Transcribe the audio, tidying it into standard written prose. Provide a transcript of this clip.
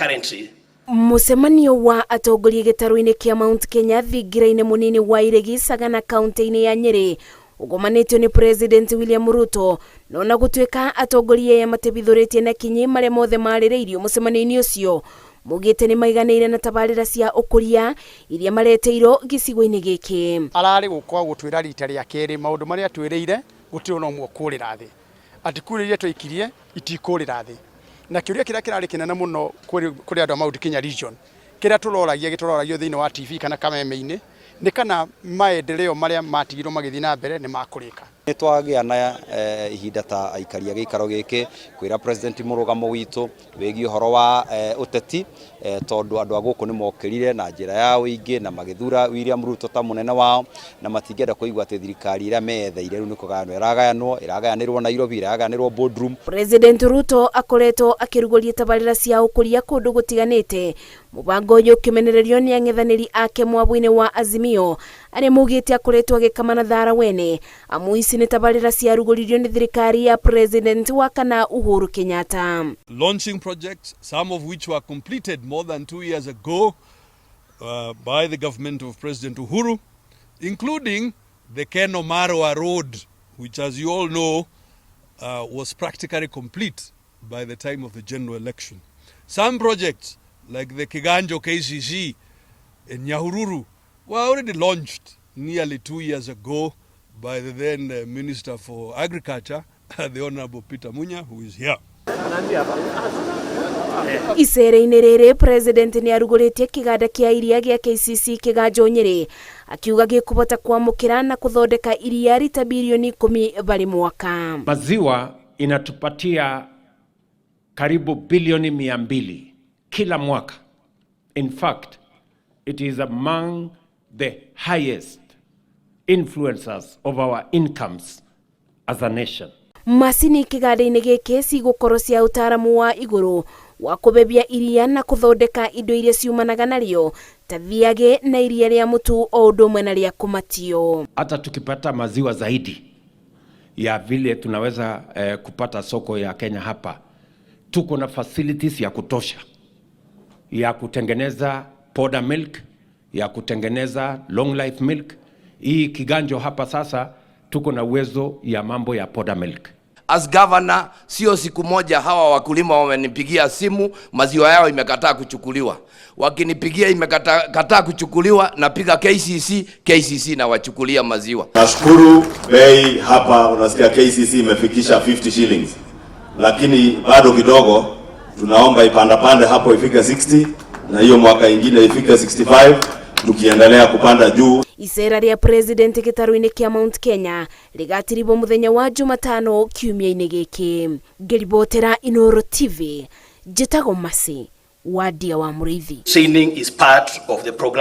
currently. Mũcemanio wa atongoria gĩtarũ-inĩ kĩa Mount Kenya thingira-inĩ mũnini wa Iregi Sagana kaunti-inĩ ya Nyeri ugomanĩtio nĩ President William Ruto no na gũtuĩka atongoria ya matebithũrĩtie na kinyi marĩa mothe marĩrĩirio mũcemanio-inĩ ũcio mugĩte nĩ maiganĩire na tabarĩra cia ũkũria iria mareteirwo gĩcigo-inĩ gĩkĩ. Ararĩ gũkwa gũtwĩra rita rĩa kerĩ maũndũ marĩa twĩrĩire gũtirĩ no mwe kũrĩra thĩ. Atikurĩrie twikirie itikũrĩra thĩ. Na kĩũria kĩrĩa kĩrarĩ kĩnene mũno kũrĩ andũ a Mount Kenya region kĩrĩa gĩtũroragio thĩinĩ wa TV kana kameme-inĩ nĩ kana maendeleo marĩa matigirwo magĩthiĩ na mbere nĩ makũrĩka. Nĩ twagĩa na ihinda ta aikari a gĩikaro gĩkĩ kwĩra president mũrũgamo witũ wĩgiĩ ũhoro wa ũteti tondũ andũ a gũkũ nĩ mokĩrire na njĩra ya ũingĩ na magĩthura William Ruto ta mũnene wao na matingĩenda kũigua atĩ thirikari ĩrĩa metheire rĩu nĩ kũgayanwo ĩragayanĩrwo Nairobi ĩragayanĩrwo boardroom. President Ruto akoretwo akĩrugũria tabarĩra cia ũkũria kũndũ gũtiganĩte mũbango ũyũ ũkĩmenererio nĩ ang'ethanĩri ake mwabũ-inĩ wa Azimio arĩa maugĩte akoretwo agĩkamana thara wene amu ici nĩ tabarĩra ciarugũririo nĩ thirikari ya President wa kana Uhuru Kenyatta. Launching projects, some of which were completed more than 2 years ago by the government of President Uhuru, including the Keno Marwa Road, which as you all know was practically complete by the time of the general election. Some projects like the Kiganjo KCC in Nyahururu were already launched nearly 2 years ago by the then Minister for Agriculture, the Honorable Peter Munya, who is here. Icera-inĩ rĩrĩ President nĩ arugũrĩtie kĩganda kĩa iria gĩa KCC Kiganjo Nyeri akiuga gĩkũbota kwamũkĩra na kũthondeka iria rita bilioni 10 bali mwaka. Maziwa inatupatia karibu bilioni 200 kila mwaka. In fact, it is among the highest influencers of our incomes as a nation. Masini kiganda-inĩ gĩkĩ cigũkorwo cia ũtaramu wa igũrũ wa kũbebia iria na kũthondeka indo iria ciumanaga narĩo ta thiagĩ na iria rĩa mũtu o ũndũ ũmwe na rĩa kũmatio. Hata tukipata maziwa zaidi ya vile tunaweza kupata soko ya Kenya hapa, tuko na facilities ya kutosha ya kutengeneza powder milk, ya kutengeneza long life milk. Hii Kiganjo hapa sasa tuko na uwezo ya mambo ya powder milk. As governor, sio siku moja hawa wakulima wamenipigia simu maziwa yao imekataa kuchukuliwa. Wakinipigia imekataa kuchukuliwa napiga KCC na wachukulia maziwa. Nashukuru bei hapa unasikia KCC imefikisha 50 shillings. Lakini bado kidogo tunaomba ipande hapo ifike 60 na hiyo mwaka ingine ifike 65 tukiendelea kupanda juu. Icera rĩa President gĩtarũ-inĩ kĩa Mount Kenya rĩgatiribwo mũthenya wa Jumatano kiumia-inĩ gĩkĩ. Ngĩribotera Inooro TV, njĩtagwo Masi wa Ndia wa Mũrĩithi. Singing is part of the program.